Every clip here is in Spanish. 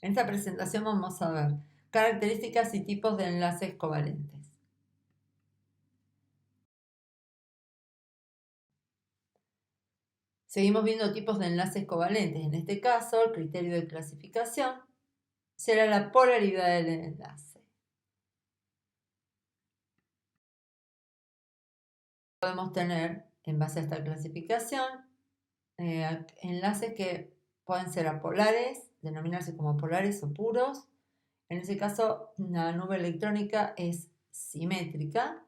En esta presentación vamos a ver características y tipos de enlaces covalentes. Seguimos viendo tipos de enlaces covalentes. En este caso, el criterio de clasificación será la polaridad del enlace. Podemos tener, en base a esta clasificación, enlaces que pueden ser apolares, denominarse como polares o puros. En ese caso, la nube electrónica es simétrica.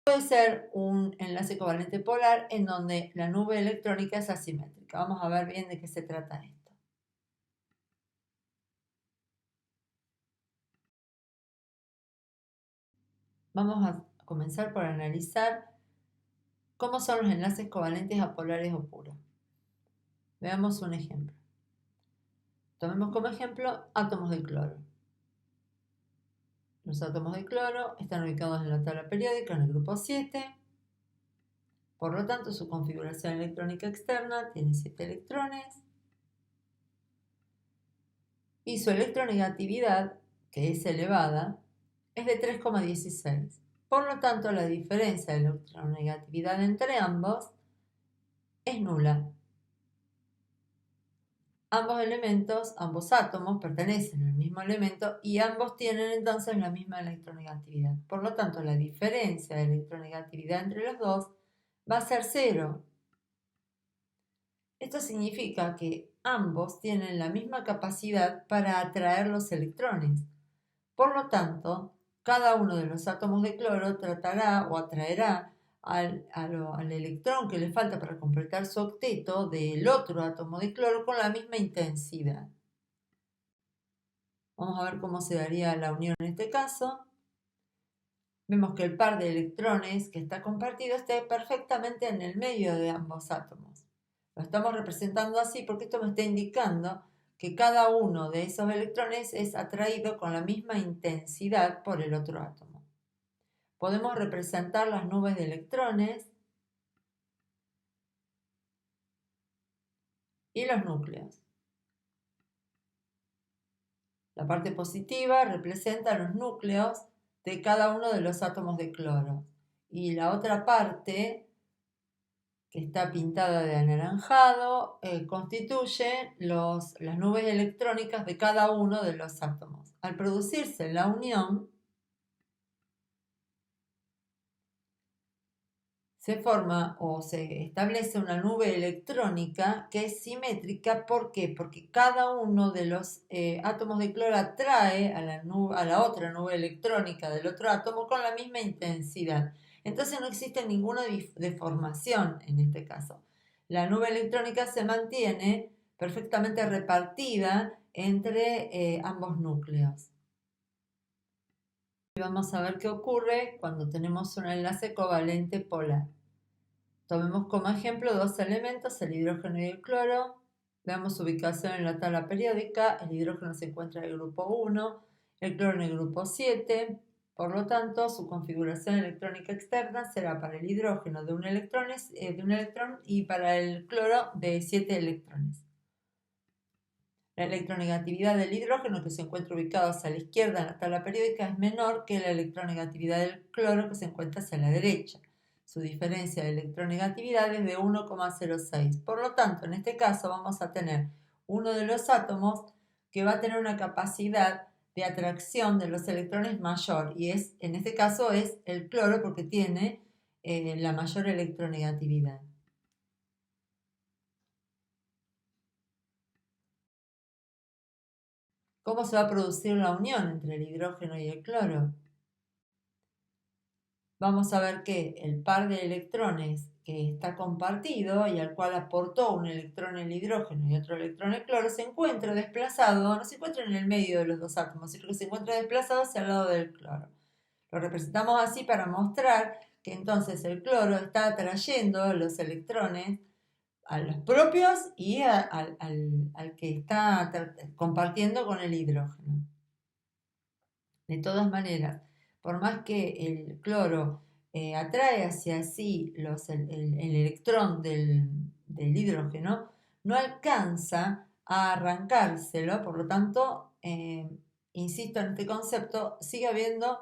Puede ser un enlace covalente polar en donde la nube electrónica es asimétrica. Vamos a ver bien de qué se trata esto. Vamos a comenzar por analizar cómo son los enlaces covalentes apolares o puros. Veamos un ejemplo. Tomemos como ejemplo átomos de cloro. Los átomos de cloro están ubicados en la tabla periódica en el grupo 7. Por lo tanto, su configuración electrónica externa tiene 7 electrones. Y su electronegatividad, que es elevada, es de 3,16. Por lo tanto, la diferencia de electronegatividad entre ambos es nula. Ambos átomos pertenecen al mismo elemento y ambos tienen entonces la misma electronegatividad. Por lo tanto, la diferencia de electronegatividad entre los dos va a ser 0. Esto significa que ambos tienen la misma capacidad para atraer los electrones. Por lo tanto, cada uno de los átomos de cloro tratará o atraerá al electrón que le falta para completar su octeto del otro átomo de cloro con la misma intensidad. Vamos a ver cómo se daría la unión en este caso. Vemos que el par de electrones que está compartido está perfectamente en el medio de ambos átomos. Lo estamos representando así porque esto me está indicando que cada uno de esos electrones es atraído con la misma intensidad por el otro átomo. Podemos representar las nubes de electrones y los núcleos. La parte positiva representa los núcleos de cada uno de los átomos de cloro y la otra parte, que está pintada de anaranjado, constituye las nubes electrónicas de cada uno de los átomos. Al producirse la unión, se forma o se establece una nube electrónica que es simétrica. ¿Por qué? Porque cada uno de los átomos de cloro atrae a la otra nube electrónica del otro átomo con la misma intensidad. Entonces no existe ninguna deformación en este caso. La nube electrónica se mantiene perfectamente repartida entre ambos núcleos. Vamos a ver qué ocurre cuando tenemos un enlace covalente polar. Tomemos como ejemplo dos elementos, el hidrógeno y el cloro. Veamos su ubicación en la tabla periódica. El hidrógeno se encuentra en el grupo 1, el cloro en el grupo 7. Por lo tanto, su configuración electrónica externa será para el hidrógeno de un electrón y para el cloro de 7 electrones. La electronegatividad del hidrógeno, que se encuentra ubicado hacia la izquierda en la tabla periódica, es menor que la electronegatividad del cloro, que se encuentra hacia la derecha. Su diferencia de electronegatividad es de 1,06. Por lo tanto, en este caso vamos a tener uno de los átomos que va a tener una capacidad de atracción de los electrones mayor, y en este caso es el cloro porque tiene la mayor electronegatividad. ¿Cómo se va a producir la unión entre el hidrógeno y el cloro? Vamos a ver que el par de electrones que está compartido y al cual aportó un electrón el hidrógeno y otro electrón el cloro se encuentra desplazado, no se encuentra en el medio de los dos átomos, sino que se encuentra desplazado hacia el lado del cloro. Lo representamos así para mostrar que entonces el cloro está atrayendo los electrones a los propios y al que está compartiendo con el hidrógeno. De todas maneras, por más que el cloro atrae hacia sí el electrón del hidrógeno, no alcanza a arrancárselo, por lo tanto, insisto en este concepto, sigue habiendo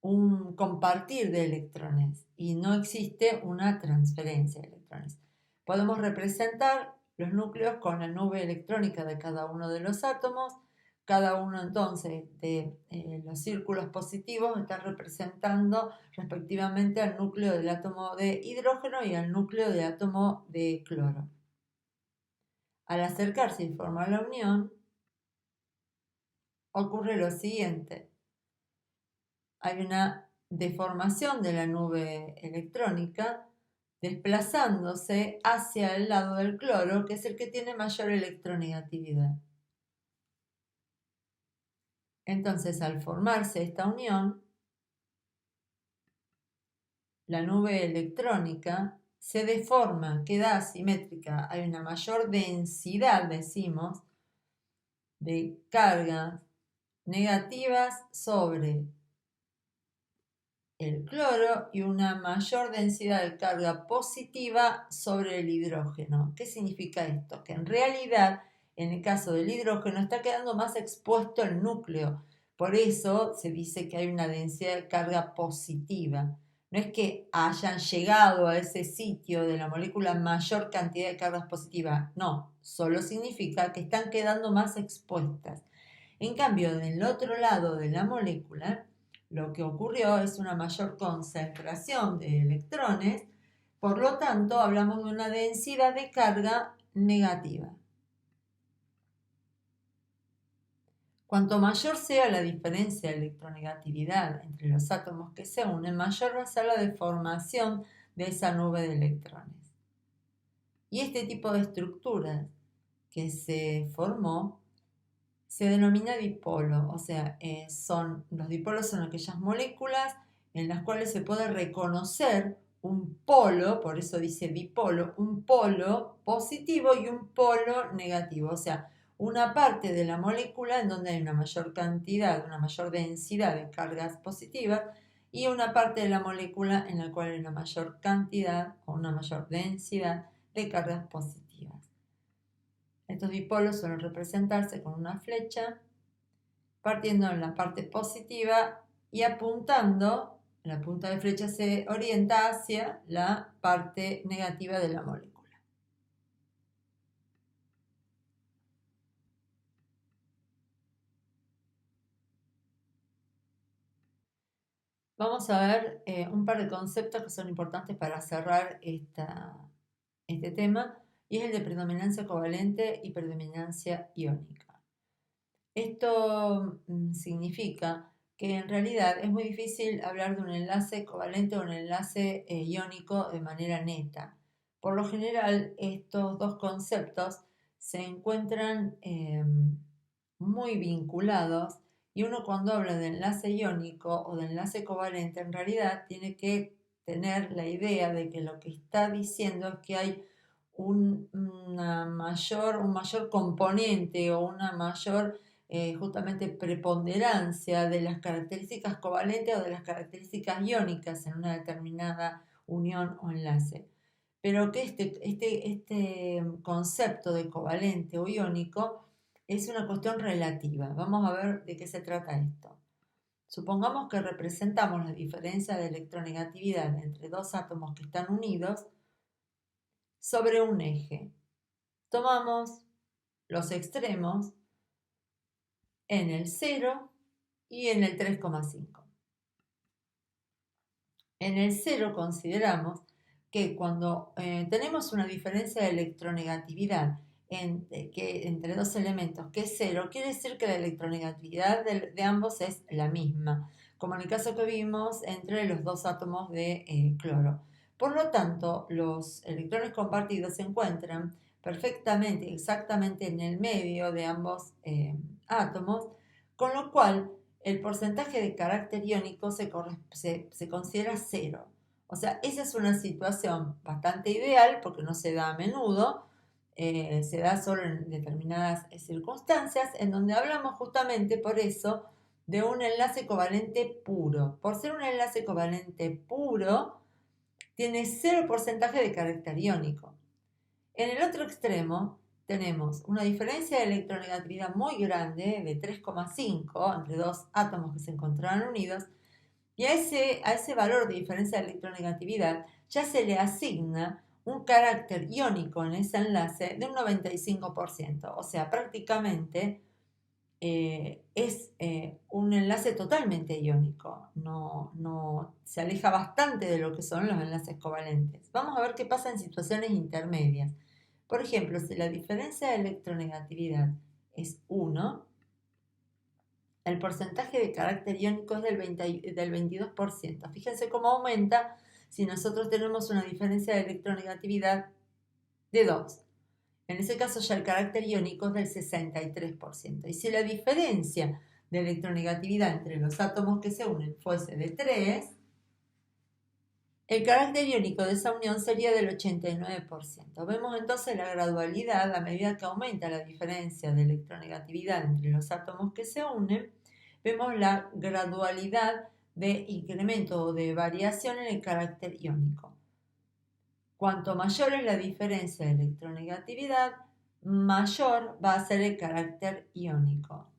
un compartir de electrones y no existe una transferencia de electrones. Podemos representar los núcleos con la nube electrónica de cada uno de los átomos. Cada uno entonces de los círculos positivos está representando respectivamente al núcleo del átomo de hidrógeno y al núcleo del átomo de cloro. Al acercarse y formar la unión, ocurre lo siguiente. Hay una deformación de la nube electrónica desplazándose hacia el lado del cloro, que es el que tiene mayor electronegatividad. Entonces, al formarse esta unión, la nube electrónica se deforma, queda asimétrica. Hay una mayor densidad, decimos, de cargas negativas sobre el cloro y una mayor densidad de carga positiva sobre el hidrógeno. ¿Qué significa esto? Que en realidad, en el caso del hidrógeno, está quedando más expuesto el núcleo. Por eso se dice que hay una densidad de carga positiva. No es que hayan llegado a ese sitio de la molécula mayor cantidad de cargas positivas. No, solo significa que están quedando más expuestas. En cambio, del otro lado de la molécula, lo que ocurrió es una mayor concentración de electrones, por lo tanto hablamos de una densidad de carga negativa. Cuanto mayor sea la diferencia de electronegatividad entre los átomos que se unen, mayor va a ser la deformación de esa nube de electrones. Y este tipo de estructuras que se formó se denomina dipolo, o sea, los dipolos son aquellas moléculas en las cuales se puede reconocer un polo, por eso dice dipolo, un polo positivo y un polo negativo, o sea, una parte de la molécula en donde hay una mayor cantidad, una mayor densidad de cargas positivas y una parte de la molécula en la cual hay una mayor cantidad o una mayor densidad de cargas positivas. Estos dipolos suelen representarse con una flecha, partiendo en la parte positiva y apuntando, la punta de flecha se orienta hacia la parte negativa de la molécula. Vamos a ver un par de conceptos que son importantes para cerrar este tema, y es el de predominancia covalente y predominancia iónica. Esto significa que en realidad es muy difícil hablar de un enlace covalente o un enlace iónico de manera neta. Por lo general, estos dos conceptos se encuentran muy vinculados, y uno cuando habla de enlace iónico o de enlace covalente en realidad tiene que tener la idea de que lo que está diciendo es que hay un mayor componente o una mayor justamente preponderancia de las características covalentes o de las características iónicas en una determinada unión o enlace. Pero que este concepto de covalente o iónico es una cuestión relativa. Vamos a ver de qué se trata esto. Supongamos que representamos la diferencia de electronegatividad entre dos átomos que están unidos sobre un eje. Tomamos los extremos en el 0 y en el 3,5. En el 0 consideramos que cuando tenemos una diferencia de electronegatividad entre dos elementos que es 0, quiere decir que la electronegatividad de ambos es la misma, como en el caso que vimos entre los dos átomos de cloro. Por lo tanto, los electrones compartidos se encuentran perfectamente, exactamente en el medio de ambos átomos, con lo cual el porcentaje de carácter iónico se considera 0. O sea, esa es una situación bastante ideal porque no se da a menudo, se da solo en determinadas circunstancias, en donde hablamos justamente por eso de un enlace covalente puro. Por ser un enlace covalente puro, tiene 0 porcentaje de carácter iónico. En el otro extremo tenemos una diferencia de electronegatividad muy grande, de 3,5, entre dos átomos que se encontraban unidos, y a ese valor de diferencia de electronegatividad ya se le asigna un carácter iónico en ese enlace de un 95%, o sea, prácticamente es un enlace totalmente iónico, no se aleja bastante de lo que son los enlaces covalentes. Vamos a ver qué pasa en situaciones intermedias. Por ejemplo, si la diferencia de electronegatividad es 1, el porcentaje de carácter iónico es del 22%. Fíjense cómo aumenta si nosotros tenemos una diferencia de electronegatividad de 2. En ese caso ya el carácter iónico es del 63%. Y si la diferencia de electronegatividad entre los átomos que se unen fuese de 3, el carácter iónico de esa unión sería del 89%. Vemos entonces la gradualidad a medida que aumenta la diferencia de electronegatividad entre los átomos que se unen. Vemos la gradualidad de incremento o de variación en el carácter iónico. Cuanto mayor es la diferencia de electronegatividad, mayor va a ser el carácter iónico.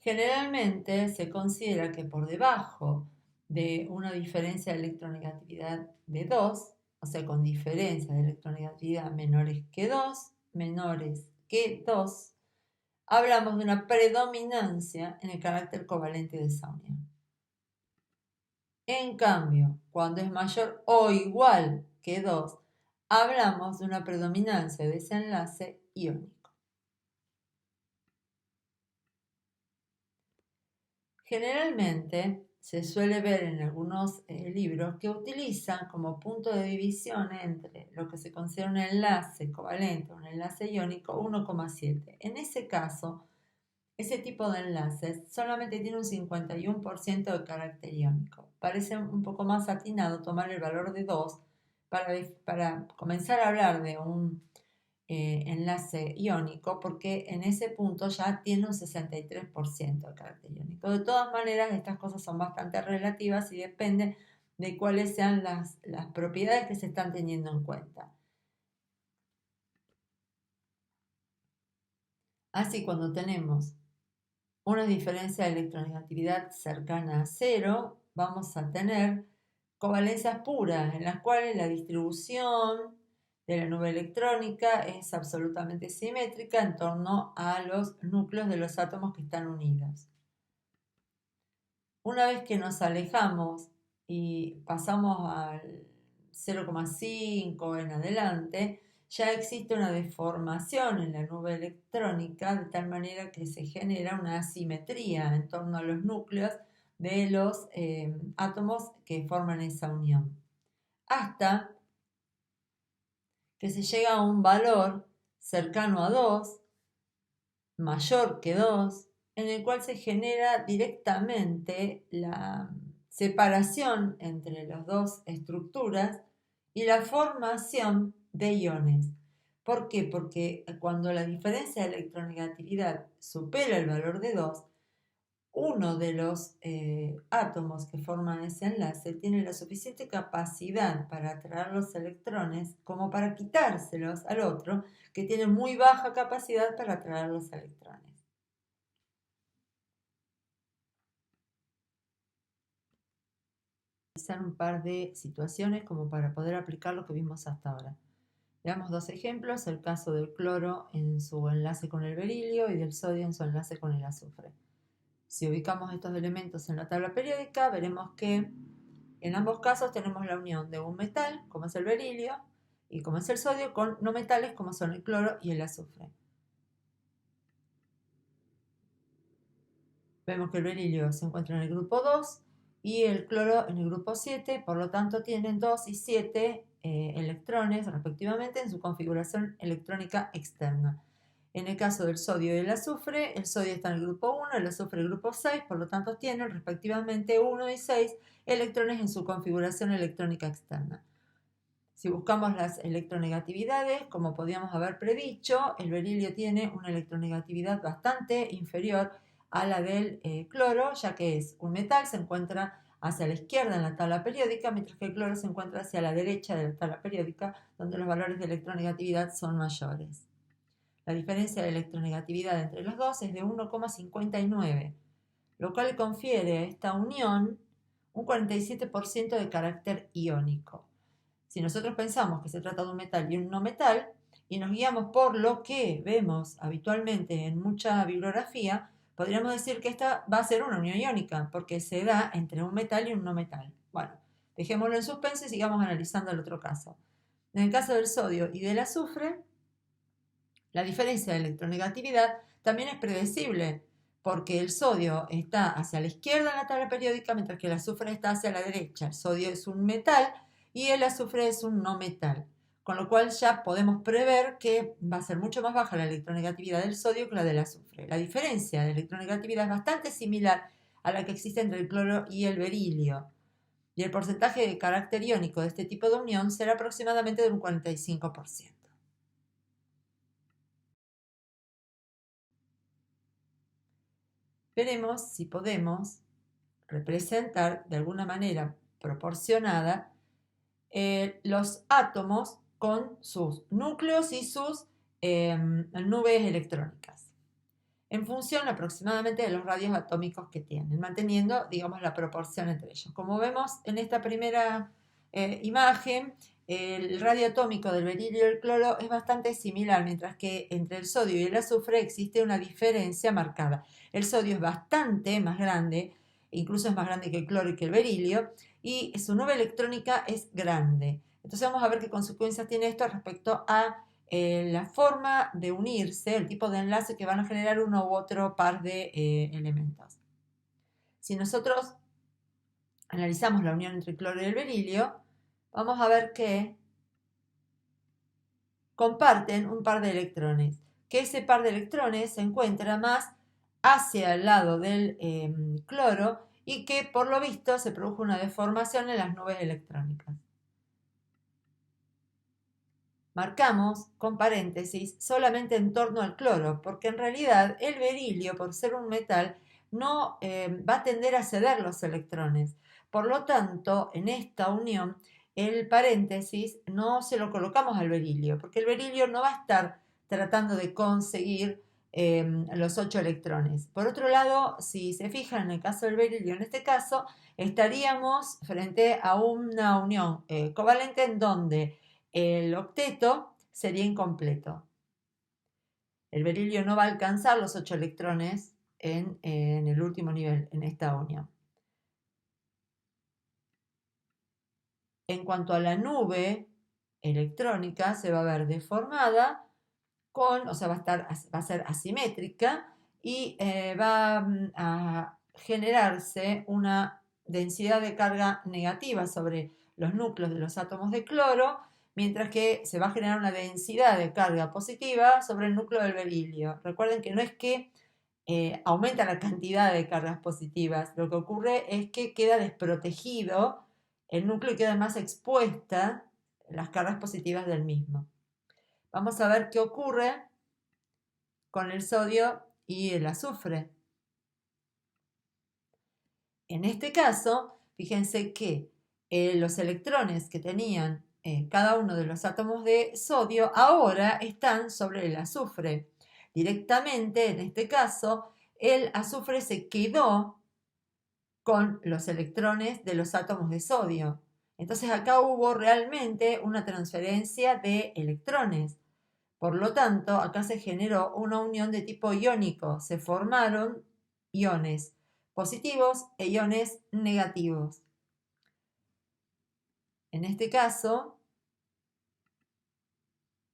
Generalmente se considera que por debajo de una diferencia de electronegatividad de 2, o sea, con diferencias de electronegatividad menores que 2, hablamos de una predominancia en el carácter covalente de esa unión. En cambio, cuando es mayor o igual que 2, hablamos de una predominancia de ese enlace iónico. Generalmente se suele ver en algunos libros que utilizan como punto de división entre lo que se considera un enlace covalente o un enlace iónico 1,7. En ese caso, ese tipo de enlaces solamente tiene un 51% de carácter iónico. Parece un poco más atinado tomar el valor de 2 para comenzar a hablar de un enlace iónico, porque en ese punto ya tiene un 63% de carácter iónico. De todas maneras, estas cosas son bastante relativas y depende de cuáles sean las propiedades que se están teniendo en cuenta. Así, cuando tenemos una diferencia de electronegatividad cercana a 0, vamos a tener covalencias puras, en las cuales la distribución de la nube electrónica es absolutamente simétrica en torno a los núcleos de los átomos que están unidos. Una vez que nos alejamos y pasamos al 0,5 en adelante, ya existe una deformación en la nube electrónica de tal manera que se genera una asimetría en torno a los núcleos de los átomos que forman esa unión. Hasta que se llega a un valor cercano a 2, mayor que 2, en el cual se genera directamente la separación entre las dos estructuras y la formación de iones. ¿Por qué? Porque cuando la diferencia de electronegatividad supera el valor de 2, uno de los átomos que forman ese enlace tiene la suficiente capacidad para atraer los electrones como para quitárselos al otro, que tiene muy baja capacidad para atraer los electrones. Un par de situaciones como para poder aplicar lo que vimos hasta ahora. Veamos dos ejemplos, el caso del cloro en su enlace con el berilio y del sodio en su enlace con el azufre. Si ubicamos estos elementos en la tabla periódica, veremos que en ambos casos tenemos la unión de un metal, como es el berilio, y como es el sodio, con no metales, como son el cloro y el azufre. Vemos que el berilio se encuentra en el grupo 2 y el cloro en el grupo 7, por lo tanto tienen 2 y 7 electrones respectivamente en su configuración electrónica externa. En el caso del sodio y el azufre, el sodio está en el grupo 1, el azufre en el grupo 6, por lo tanto tienen respectivamente 1 y 6 electrones en su configuración electrónica externa. Si buscamos las electronegatividades, como podíamos haber predicho, el berilio tiene una electronegatividad bastante inferior a la del cloro, ya que es un metal, se encuentra hacia la izquierda en la tabla periódica, mientras que el cloro se encuentra hacia la derecha de la tabla periódica, donde los valores de electronegatividad son mayores. La diferencia de electronegatividad entre los dos es de 1,59, lo cual confiere a esta unión un 47% de carácter iónico. Si nosotros pensamos que se trata de un metal y un no metal, y nos guiamos por lo que vemos habitualmente en mucha bibliografía, podríamos decir que esta va a ser una unión iónica, porque se da entre un metal y un no metal. Bueno, dejémoslo en suspenso y sigamos analizando el otro caso. En el caso del sodio y del azufre, la diferencia de electronegatividad también es predecible, porque el sodio está hacia la izquierda en la tabla periódica, mientras que el azufre está hacia la derecha. El sodio es un metal y el azufre es un no metal, con lo cual ya podemos prever que va a ser mucho más baja la electronegatividad del sodio que la del azufre. La diferencia de electronegatividad es bastante similar a la que existe entre el cloro y el berilio, y el porcentaje de carácter iónico de este tipo de unión será aproximadamente de un 45%. Veremos si podemos representar de alguna manera proporcionada los átomos con sus núcleos y sus nubes electrónicas, en función aproximadamente de los radios atómicos que tienen, manteniendo, digamos, la proporción entre ellos. Como vemos en esta primera imagen, el radio atómico del berilio y el cloro es bastante similar, mientras que entre el sodio y el azufre existe una diferencia marcada. El sodio es bastante más grande, incluso es más grande que el cloro y que el berilio, y su nube electrónica es grande. Entonces vamos a ver qué consecuencias tiene esto respecto a la forma de unirse, el tipo de enlace que van a generar uno u otro par de elementos. Si nosotros analizamos la unión entre el cloro y el berilio, vamos a ver que comparten un par de electrones, que ese par de electrones se encuentra más hacia el lado del cloro y que por lo visto se produjo una deformación en las nubes electrónicas. Marcamos con paréntesis solamente en torno al cloro, porque en realidad el berilio, por ser un metal, no va a tender a ceder los electrones. Por lo tanto, en esta unión, el paréntesis no se lo colocamos al berilio, porque el berilio no va a estar tratando de conseguir los 8 electrones. Por otro lado, si se fijan en el caso del berilio, en este caso, estaríamos frente a una unión covalente en donde el octeto sería incompleto. El berilio no va a alcanzar los 8 electrones en el último nivel, en esta unión. En cuanto a la nube electrónica, se va a ver deformada, o sea, va a ser asimétrica y va a generarse una densidad de carga negativa sobre los núcleos de los átomos de cloro, mientras que se va a generar una densidad de carga positiva sobre el núcleo del berilio. Recuerden que no es que aumenta la cantidad de cargas positivas, lo que ocurre es que queda desprotegido el núcleo y queda más expuesta las cargas positivas del mismo. Vamos a ver qué ocurre con el sodio y el azufre. En este caso, fíjense que los electrones que tenían cada uno de los átomos de sodio ahora están sobre el azufre. Directamente, en este caso, el azufre se quedó con los electrones de los átomos de sodio. Entonces acá hubo realmente una transferencia de electrones. Por lo tanto, acá se generó una unión de tipo iónico. Se formaron iones positivos e iones negativos. En este caso,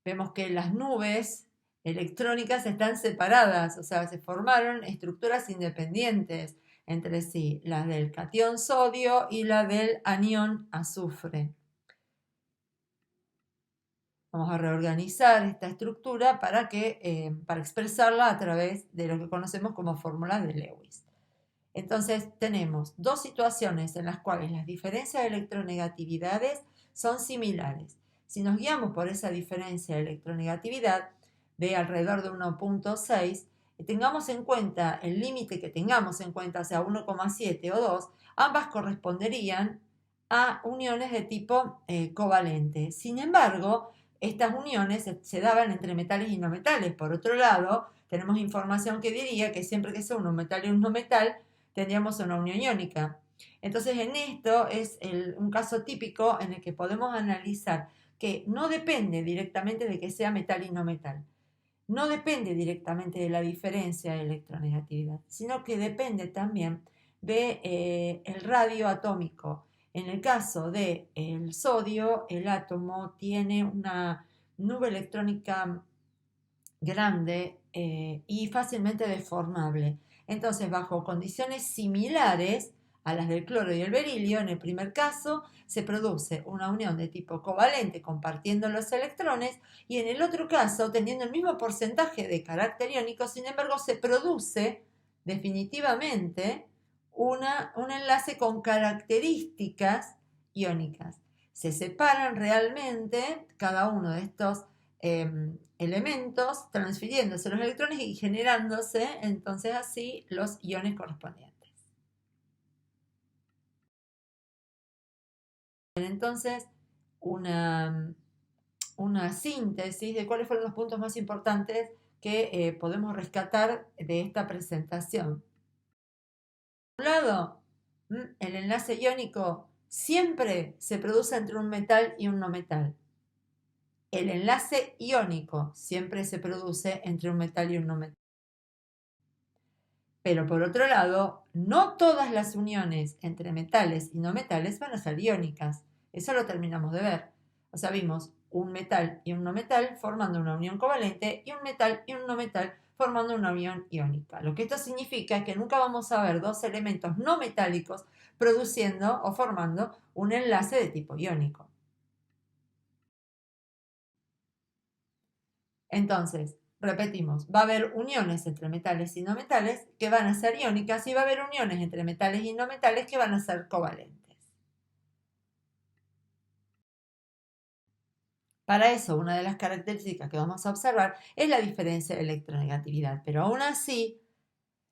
vemos que las nubes electrónicas están separadas, o sea, se formaron estructuras independientes entre sí, la del catión sodio y la del anión azufre. Vamos a reorganizar esta estructura para expresarla a través de lo que conocemos como fórmulas de Lewis. Entonces tenemos dos situaciones en las cuales las diferencias de electronegatividades son similares. Si nos guiamos por esa diferencia de electronegatividad de alrededor de 1.6, tengamos en cuenta el límite que tengamos en cuenta, o sea, 1,7 o 2, ambas corresponderían a uniones de tipo covalente. Sin embargo, estas uniones se daban entre metales y no metales. Por otro lado, tenemos información que diría que siempre que sea un metal y un no metal, tendríamos una unión iónica. Entonces, en esto es un caso típico en el que podemos analizar que no depende directamente de que sea metal y no metal. No depende directamente de la diferencia de electronegatividad, sino que depende también de el radio atómico. En el caso del sodio, el átomo tiene una nube electrónica grande y fácilmente deformable. Entonces, bajo condiciones similares a las del cloro y el berilio, en el primer caso se produce una unión de tipo covalente compartiendo los electrones y en el otro caso, teniendo el mismo porcentaje de carácter iónico, sin embargo, se produce definitivamente un enlace con características iónicas. Se separan realmente cada uno de estos elementos, transfiriéndose los electrones y generándose entonces así los iones correspondientes. Entonces, una síntesis de cuáles fueron los puntos más importantes que podemos rescatar de esta presentación. Por un lado, el enlace iónico siempre se produce entre un metal y un no metal. El enlace iónico siempre se produce entre un metal y un no metal. Pero por otro lado, no todas las uniones entre metales y no metales van a ser iónicas. Eso lo terminamos de ver. O sea, vimos un metal y un no metal formando una unión covalente y un metal y un no metal formando una unión iónica. Lo que esto significa es que nunca vamos a ver dos elementos no metálicos produciendo o formando un enlace de tipo iónico. Entonces, repetimos, va a haber uniones entre metales y no metales que van a ser iónicas y va a haber uniones entre metales y no metales que van a ser covalentes. Para eso, una de las características que vamos a observar es la diferencia de electronegatividad, pero aún así,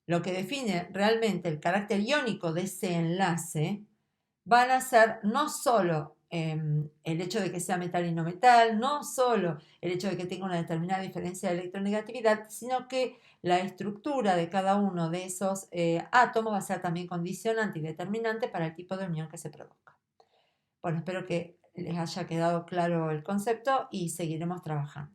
lo que define realmente el carácter iónico de ese enlace van a ser no solo el hecho de que sea metal y no metal, no solo el hecho de que tenga una determinada diferencia de electronegatividad, sino que la estructura de cada uno de esos átomos va a ser también condicionante y determinante para el tipo de unión que se produzca. Bueno, espero que les haya quedado claro el concepto y seguiremos trabajando.